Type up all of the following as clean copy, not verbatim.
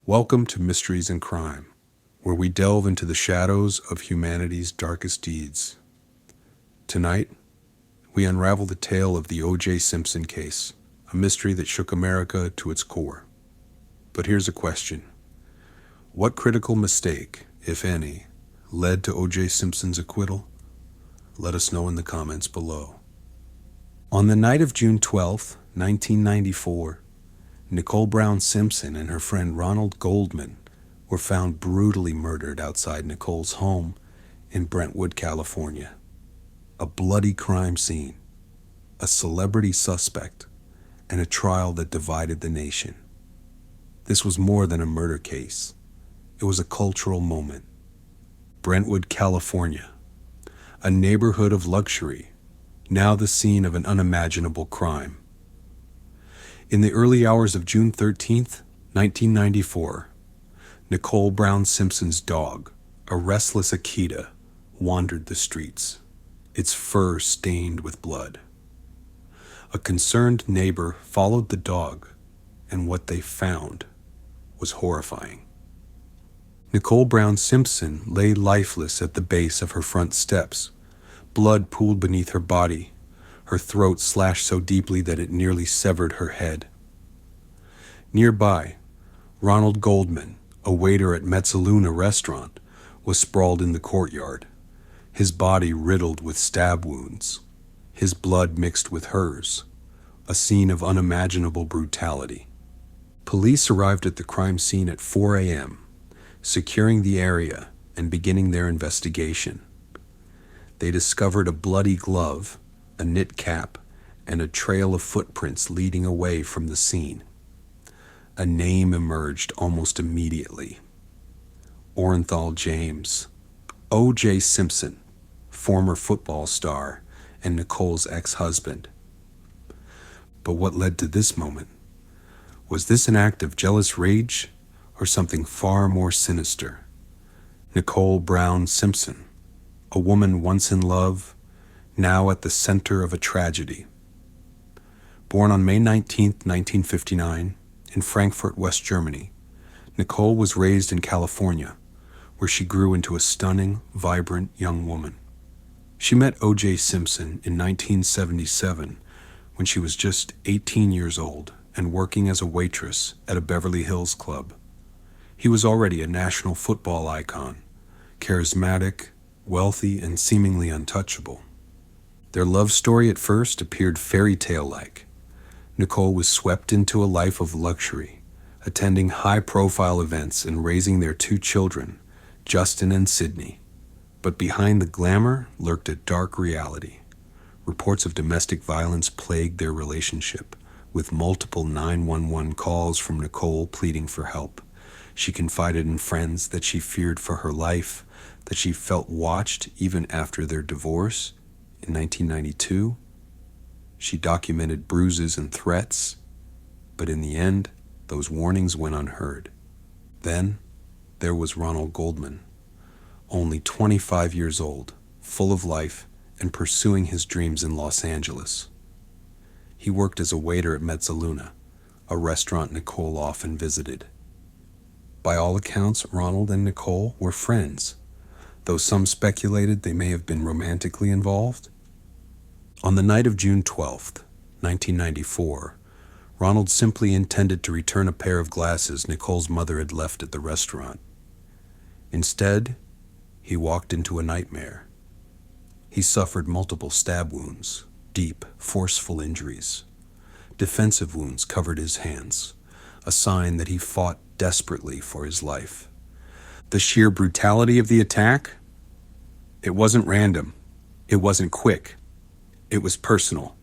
Welcome to Mysteries and Crime, where we delve into the shadows of humanity's darkest deeds. Tonight, we unravel the tale of the O.J. Simpson case, a mystery that shook America to its core. But here's a question. What critical mistake, if any, led to O.J. Simpson's acquittal? Let us know in the comments below. On the night of June 12, 1994, Nicole Brown Simpson and her friend Ronald Goldman were found brutally murdered outside Nicole's home in Brentwood, California. A bloody crime scene, a celebrity suspect, and a trial that divided the nation. This was more than a murder case. It was a cultural moment. Brentwood, California, a neighborhood of luxury, now the scene of an unimaginable crime. In the early hours of June 13th, 1994, Nicole Brown Simpson's dog, a restless Akita, wandered the streets, its fur stained with blood. A concerned neighbor followed the dog, and what they found was horrifying. Nicole Brown Simpson lay lifeless at the base of her front steps. Blood pooled beneath her body, her throat slashed so deeply that it nearly severed her head. Nearby, Ronald Goldman, a waiter at Mezzaluna restaurant, was sprawled in the courtyard, his body riddled with stab wounds, his blood mixed with hers, a scene of unimaginable brutality. Police arrived at the crime scene at 4 a.m., securing the area and beginning their investigation. They discovered a bloody glove, a knit cap, and a trail of footprints leading away from the scene. A name emerged almost immediately. Orenthal James, O.J. Simpson, former football star and Nicole's ex-husband. But what led to this moment? Was this an act of jealous rage or something far more sinister? Nicole Brown Simpson, a woman once in love, now at the center of a tragedy. Born on May 19, 1959, in Frankfurt, West Germany, Nicole was raised in California, where she grew into a stunning, vibrant young woman. She met O.J. Simpson in 1977 when she was just 18 years old and working as a waitress at a Beverly Hills club. He was already a national football icon, charismatic, wealthy, and seemingly untouchable. Their love story at first appeared fairy tale-like. Nicole was swept into a life of luxury, attending high-profile events and raising their two children, Justin and Sydney. But behind the glamour lurked a dark reality. Reports of domestic violence plagued their relationship, with multiple 911 calls from Nicole pleading for help. She confided in friends that she feared for her life, that she felt watched even after their divorce. In 1992, she documented bruises and threats, but in the end, those warnings went unheard. Then, there was Ronald Goldman, only 25 years old, full of life, and pursuing his dreams in Los Angeles. He worked as a waiter at Mezzaluna, a restaurant Nicole often visited. By all accounts, Ronald and Nicole were friends, though some speculated they may have been romantically involved. On the night of June 12, 1994, Ronald simply intended to return a pair of glasses Nicole's mother had left at the restaurant. Instead, he walked into a nightmare. He suffered multiple stab wounds, deep, forceful injuries. Defensive wounds covered his hands, a sign that he fought desperately for his life. The sheer brutality of the attack? It wasn't random. It wasn't quick. It was personal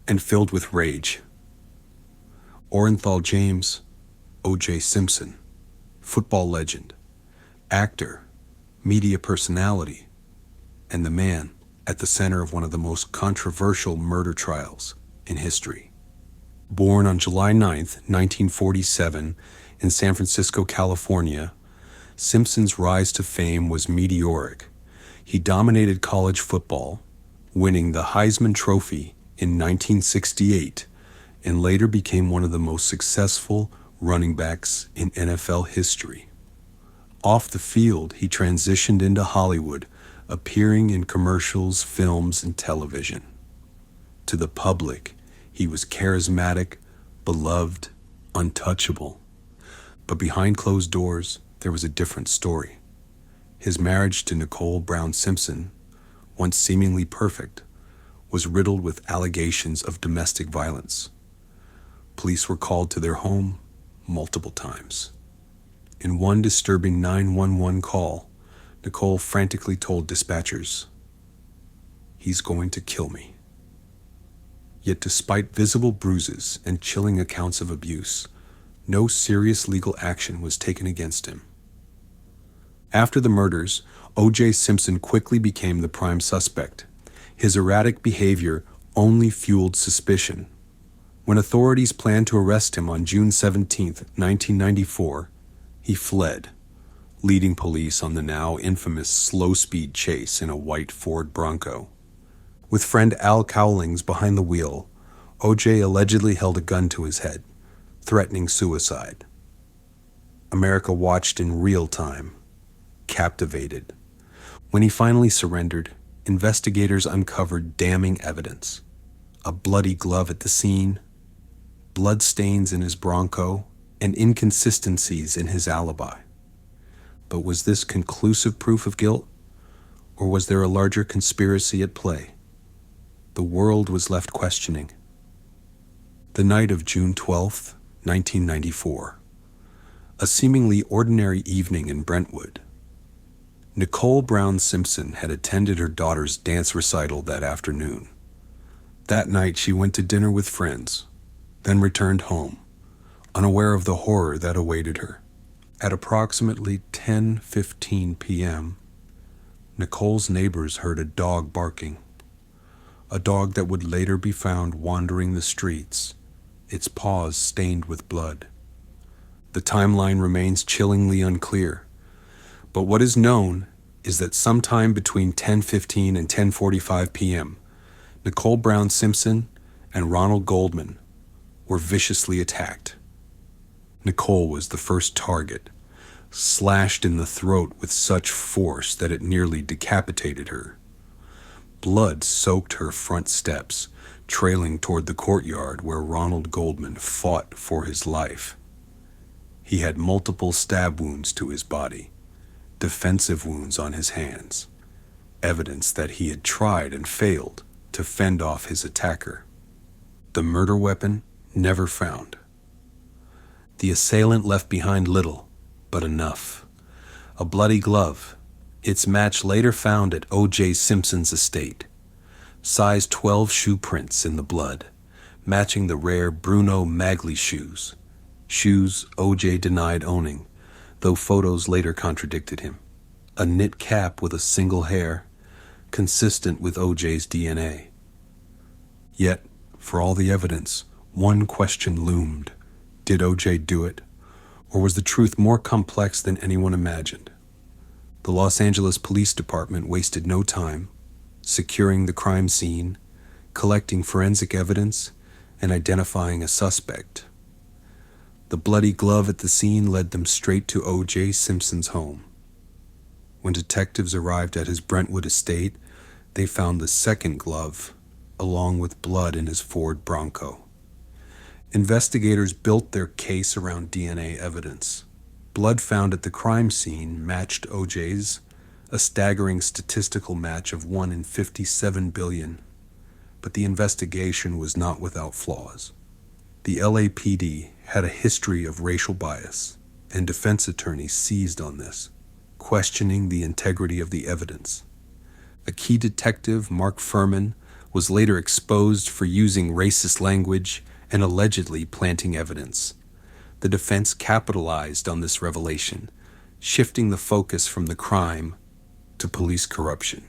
and filled with rage. Orenthal James, O.J. Simpson, football legend, actor, media personality, and the man at the center of one of the most controversial murder trials in history. Born on July 9, 1947, in San Francisco, California, Simpson's rise to fame was meteoric. He dominated college football, winning the Heisman Trophy in 1968, and later became one of the most successful running backs in NFL history. Off the field, he transitioned into Hollywood, appearing in commercials, films, and television. To the public, he was charismatic, beloved, untouchable. But behind closed doors, there was a different story. His marriage to Nicole Brown Simpson, once seemingly perfect, was riddled with allegations of domestic violence. Police were called to their home multiple times. In one disturbing 911 call, Nicole frantically told dispatchers, "He's going to kill me." Yet despite visible bruises and chilling accounts of abuse, no serious legal action was taken against him. After the murders, O.J. Simpson quickly became the prime suspect. His erratic behavior only fueled suspicion. When authorities planned to arrest him on June 17, 1994, he fled, leading police on the now infamous slow-speed chase in a white Ford Bronco. With friend Al Cowlings behind the wheel, O.J. allegedly held a gun to his head, threatening suicide. America watched in real time, captivated. When he finally surrendered, investigators uncovered damning evidence: a bloody glove at the scene, blood stains in his Bronco, and inconsistencies in his alibi. But was this conclusive proof of guilt, or was there a larger conspiracy at play? The world was left questioning. The night of June 12, 1994. A seemingly ordinary evening in Brentwood. Nicole Brown Simpson had attended her daughter's dance recital that afternoon. That night she went to dinner with friends, then returned home, unaware of the horror that awaited her. At approximately 10:15 p.m., Nicole's neighbors heard a dog barking. A dog that would later be found wandering the streets, its paws stained with blood. The timeline remains chillingly unclear, but what is known is that sometime between 10:15 and 10:45 p.m., Nicole Brown Simpson and Ronald Goldman were viciously attacked. Nicole was the first target, slashed in the throat with such force that it nearly decapitated her. Blood soaked her front steps, trailing toward the courtyard where Ronald Goldman fought for his life. He had multiple stab wounds to his body, defensive wounds on his hands, evidence that he had tried and failed to fend off his attacker. The murder weapon never found. The assailant left behind little, but enough. A bloody glove, its match later found at O.J. Simpson's estate. Size 12 shoe prints in the blood, matching the rare Bruno Magli shoes. Shoes O.J. denied owning, though photos later contradicted him. A knit cap with a single hair, consistent with O.J.'s DNA. Yet, for all the evidence, one question loomed. Did O.J. do it? Or was the truth more complex than anyone imagined? The Los Angeles Police Department wasted no time securing the crime scene, collecting forensic evidence, and identifying a suspect. The bloody glove at the scene led them straight to O.J. Simpson's home. When detectives arrived at his Brentwood estate, they found the second glove, along with blood in his Ford Bronco. Investigators built their case around DNA evidence. Blood found at the crime scene matched O.J.'s, a staggering statistical match of 1 in 57 billion. But the investigation was not without flaws. The LAPD had a history of racial bias, and defense attorneys seized on this, questioning the integrity of the evidence. A key detective, Mark Furman, was later exposed for using racist language and allegedly planting evidence. The defense capitalized on this revelation, shifting the focus from the crime to police corruption.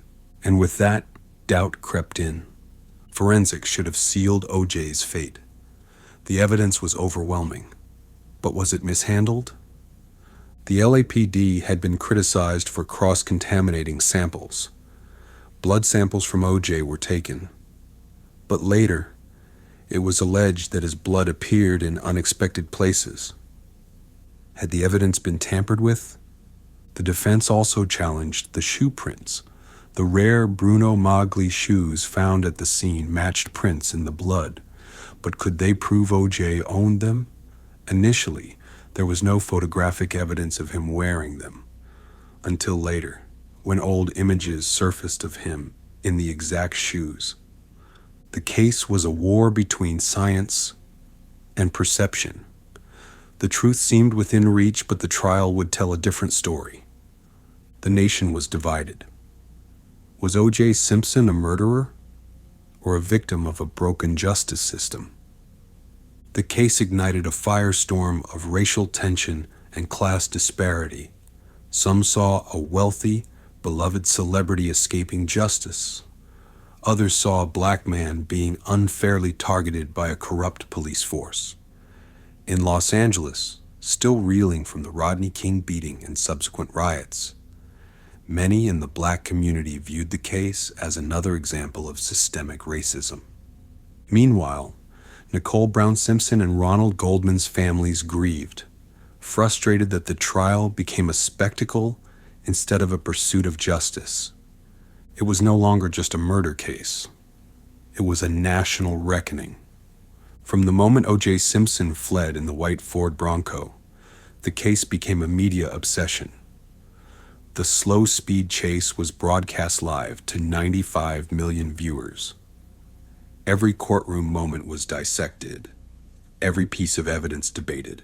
And with that, doubt crept in. Forensics should have sealed O.J.'s fate. The evidence was overwhelming. But was it mishandled? The LAPD had been criticized for cross-contaminating samples. Blood samples from O.J. were taken. But later, it was alleged that his blood appeared in unexpected places, Had the evidence been tampered with? The defense also challenged the shoe prints. The rare Bruno Magli shoes found at the scene matched prints in the blood, but could they prove O.J. owned them? Initially, there was no photographic evidence of him wearing them, until later, when old images surfaced of him in the exact shoes. The case was a war between science and perception. The truth seemed within reach, but the trial would tell a different story. The nation was divided. Was O.J. Simpson a murderer or a victim of a broken justice system? The case ignited a firestorm of racial tension and class disparity. Some saw a wealthy, beloved celebrity escaping justice. Others saw a black man being unfairly targeted by a corrupt police force. In Los Angeles, still reeling from the Rodney King beating and subsequent riots, many in the black community viewed the case as another example of systemic racism. Meanwhile, Nicole Brown Simpson and Ronald Goldman's families grieved, frustrated that the trial became a spectacle instead of a pursuit of justice. It was no longer just a murder case. It was a national reckoning. From the moment O.J. Simpson fled in the white Ford Bronco, the case became a media obsession. The slow-speed chase was broadcast live to 95 million viewers. Every courtroom moment was dissected, every piece of evidence debated.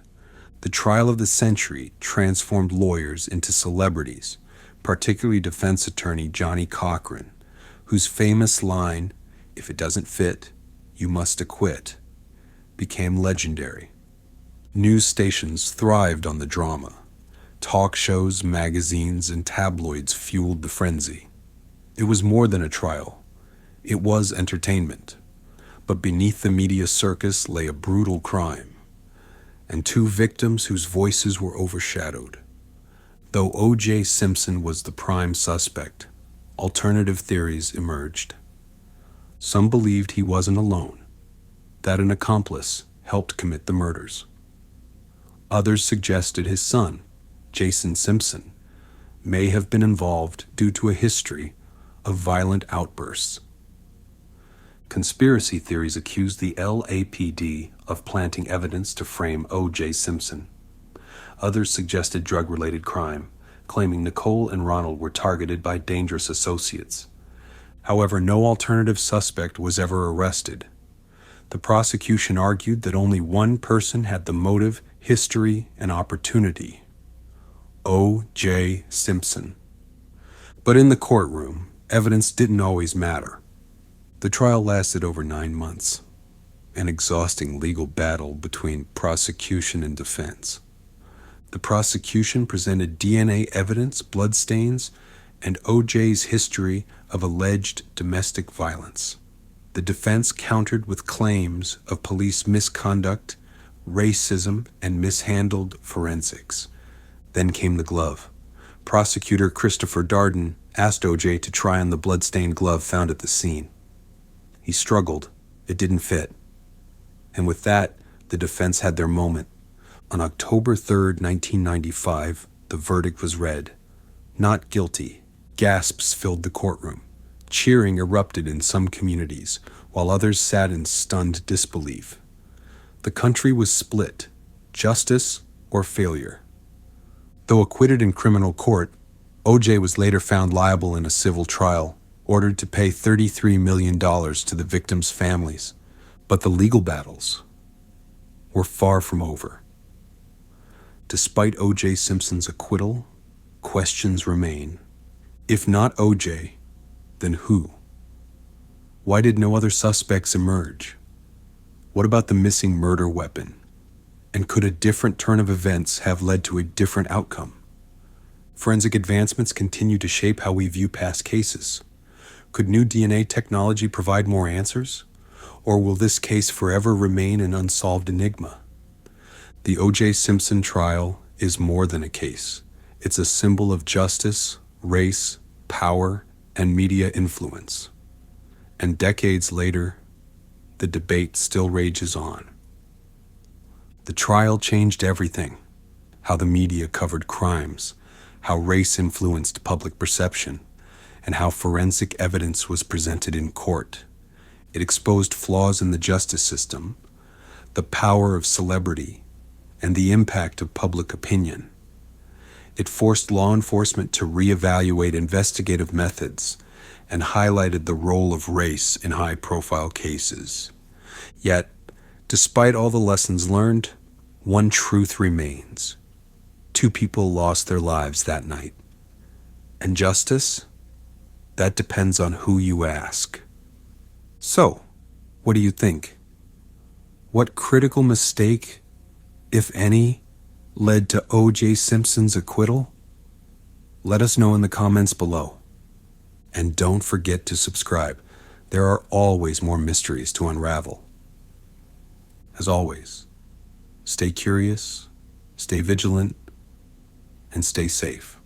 The trial of the century transformed lawyers into celebrities, particularly defense attorney Johnny Cochran, whose famous line, "If it doesn't fit, you must acquit," became legendary. News stations thrived on the drama. Talk shows, magazines, and tabloids fueled the frenzy. It was more than a trial. It was entertainment. But beneath the media circus lay a brutal crime, and two victims whose voices were overshadowed. Though O.J. Simpson was the prime suspect, alternative theories emerged. Some believed he wasn't alone, that an accomplice helped commit the murders. Others suggested his son, Jason Simpson, may have been involved due to a history of violent outbursts. Conspiracy theories accused the LAPD of planting evidence to frame O.J. Simpson. Others suggested drug-related crime, claiming Nicole and Ronald were targeted by dangerous associates. However, no alternative suspect was ever arrested. The prosecution argued that only one person had the motive, history, and opportunity: O.J. Simpson. But in the courtroom, evidence didn't always matter. The trial lasted over 9 months, an exhausting legal battle between prosecution and defense. The prosecution presented DNA evidence, bloodstains, and O.J.'s history of alleged domestic violence. The defense countered with claims of police misconduct, racism, and mishandled forensics. Then came the glove. Prosecutor Christopher Darden asked O.J. to try on the bloodstained glove found at the scene. He struggled. It didn't fit. And with that, the defense had their moment. On October 3rd, 1995, the verdict was read. Not guilty. Gasps filled the courtroom. Cheering erupted in some communities, while others sat in stunned disbelief. The country was split. Justice or failure. Though acquitted in criminal court, O.J. was later found liable in a civil trial, ordered to pay $33 million to the victims' families. But the legal battles were far from over. Despite O.J. Simpson's acquittal, questions remain. If not O.J., then who? Why did no other suspects emerge? What about the missing murder weapon? And could a different turn of events have led to a different outcome? Forensic advancements continue to shape how we view past cases. Could new DNA technology provide more answers? Or will this case forever remain an unsolved enigma? The O.J. Simpson trial is more than a case. It's a symbol of justice, race, power, and media influence. And decades later, the debate still rages on. The trial changed everything. how the media covered crimes, how race influenced public perception, and how forensic evidence was presented in court. It exposed flaws in the justice system, the power of celebrity, and the impact of public opinion. It forced law enforcement to reevaluate investigative methods and highlighted the role of race in high-profile cases. Yet, despite all the lessons learned, one truth remains. 2 people lost their lives that night. And justice? That depends on who you ask. So, what do you think? What critical mistake, if any, led to O.J. Simpson's acquittal? Let us know in the comments below. And don't forget to subscribe. There are always more mysteries to unravel. As always, stay curious, stay vigilant, and stay safe.